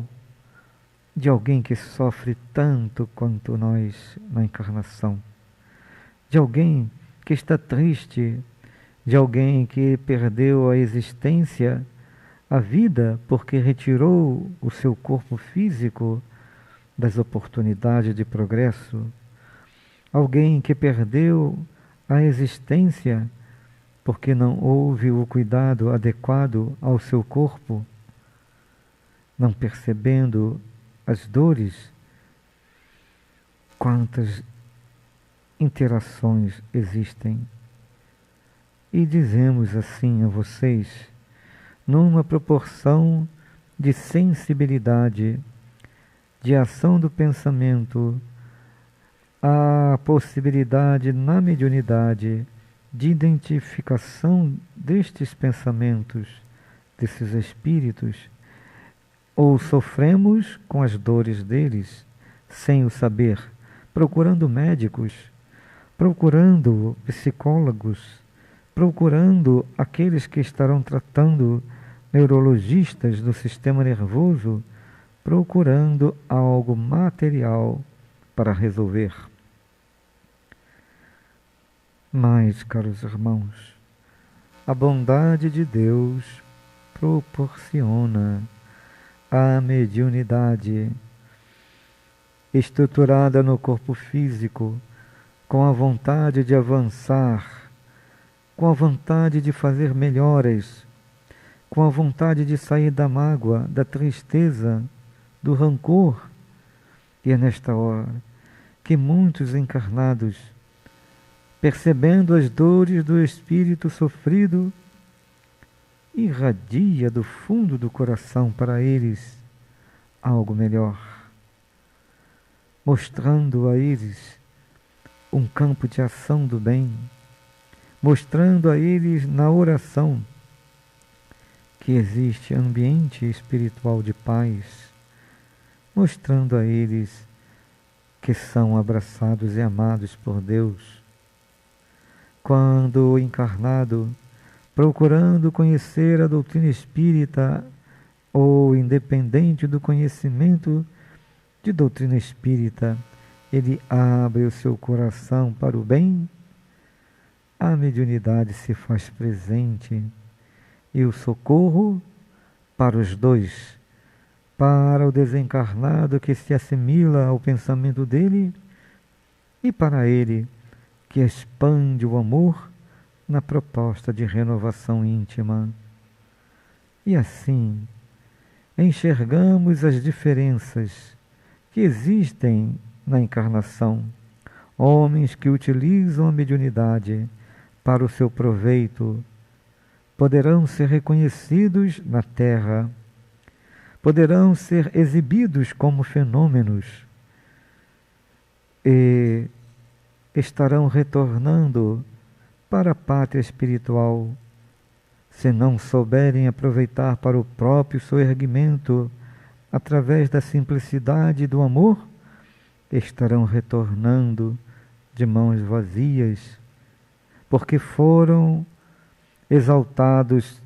de alguém que sofre tanto quanto nós na encarnação, de alguém que está triste, de alguém que perdeu a existência, a vida, porque retirou o seu corpo físico das oportunidades de progresso, alguém que perdeu a existência porque não houve o cuidado adequado ao seu corpo, não percebendo as dores. Quantas interações existem. E dizemos assim a vocês, numa proporção de sensibilidade, de ação do pensamento, a possibilidade na mediunidade de identificação destes pensamentos, desses espíritos, ou sofremos com as dores deles, sem o saber, procurando médicos, procurando psicólogos, procurando aqueles que estarão tratando neurologistas do sistema nervoso, procurando algo material para resolver. Mas, caros irmãos, a bondade de Deus proporciona a mediunidade estruturada no corpo físico, com a vontade de avançar, com a vontade de fazer melhoras, com a vontade de sair da mágoa, da tristeza, do rancor. E é nesta hora que muitos encarnados, percebendo as dores do espírito sofrido, irradia do fundo do coração para eles algo melhor, mostrando a eles um campo de ação do bem, mostrando a eles na oração que existe ambiente espiritual de paz, mostrando a eles que são abraçados e amados por Deus. Quando o encarnado, procurando conhecer a doutrina espírita ou independente do conhecimento de doutrina espírita, ele abre o seu coração para o bem, a mediunidade se faz presente e o socorro para os dois, para o desencarnado que se assimila ao pensamento dele e para Ele, que expande o amor na proposta de renovação íntima. E assim, enxergamos as diferenças que existem na encarnação. Homens que utilizam a mediunidade para o seu proveito poderão ser reconhecidos na Terra, poderão ser exibidos como fenômenos e estarão retornando para a pátria espiritual, se não souberem aproveitar para o próprio soerguimento através da simplicidade do amor, estarão retornando de mãos vazias, porque foram exaltados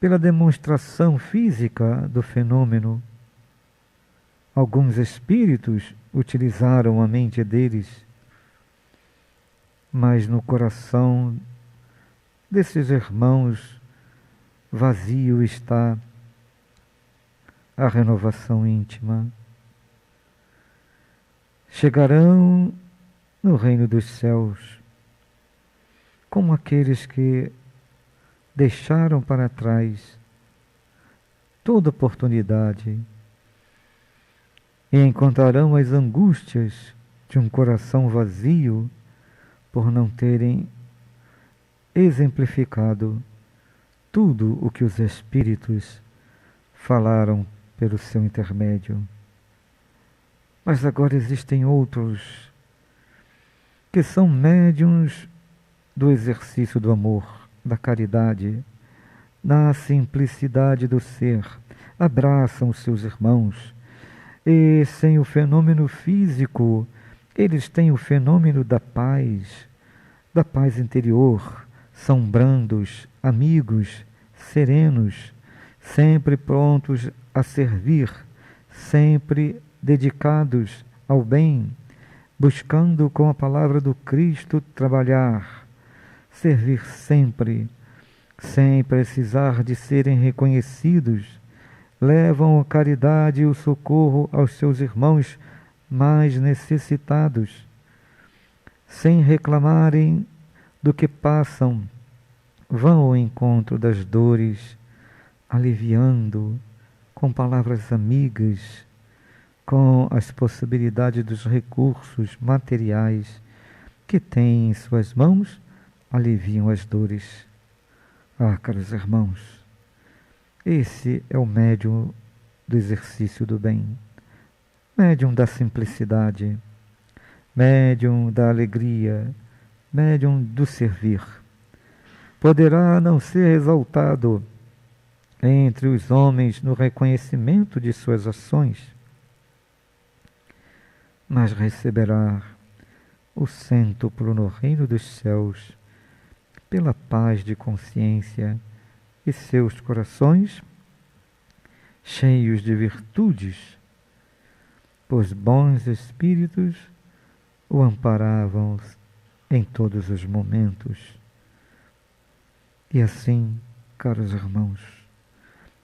pela demonstração física do fenômeno. Alguns espíritos utilizaram a mente deles, mas no coração desses irmãos vazio está a renovação íntima. Chegarão no reino dos céus como aqueles que deixaram para trás toda oportunidade e encontrarão as angústias de um coração vazio por não terem exemplificado tudo o que os espíritos falaram pelo seu intermédio. Mas agora existem outros que são médiuns do exercício do amor, da caridade, na simplicidade do ser, abraçam os seus irmãos e, sem o fenômeno físico, eles têm o fenômeno da paz interior, são brandos, amigos, serenos, sempre prontos a servir, sempre dedicados ao bem, buscando com a palavra do Cristo trabalhar, servir sempre, sem precisar de serem reconhecidos, levam a caridade e o socorro aos seus irmãos mais necessitados, sem reclamarem do que passam, vão ao encontro das dores, aliviando com palavras amigas, com as possibilidades dos recursos materiais que têm em suas mãos, aliviam as dores. Ah, caros irmãos, esse é o médium do exercício do bem, médium da simplicidade, médium da alegria, médium do servir. Poderá não ser exaltado entre os homens no reconhecimento de suas ações, mas receberá o cêntuplo no reino dos céus pela paz de consciência e seus corações cheios de virtudes, pois bons espíritos o amparavam em todos os momentos. E assim, caros irmãos,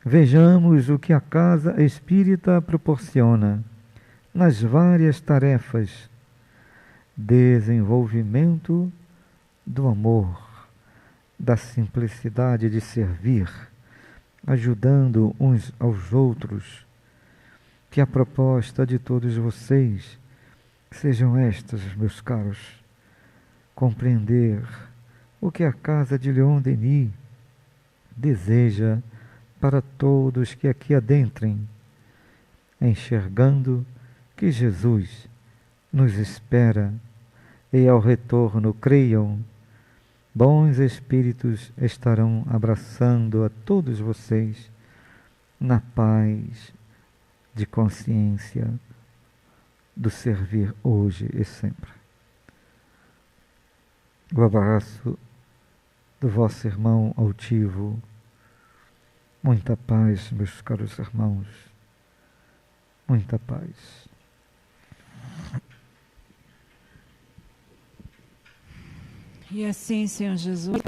vejamos o que a casa espírita proporciona nas várias tarefas: desenvolvimento do amor, da simplicidade de servir, ajudando uns aos outros. Que a proposta de todos vocês sejam estas, meus caros: compreender o que a casa de Leon Denis deseja para todos que aqui adentrem, enxergando que Jesus nos espera e ao retorno creiam, bons espíritos estarão abraçando a todos vocês na paz de consciência do servir hoje e sempre. O abraço do vosso irmão altivo. Muita paz, meus caros irmãos. Muita paz. E assim, Senhor Jesus,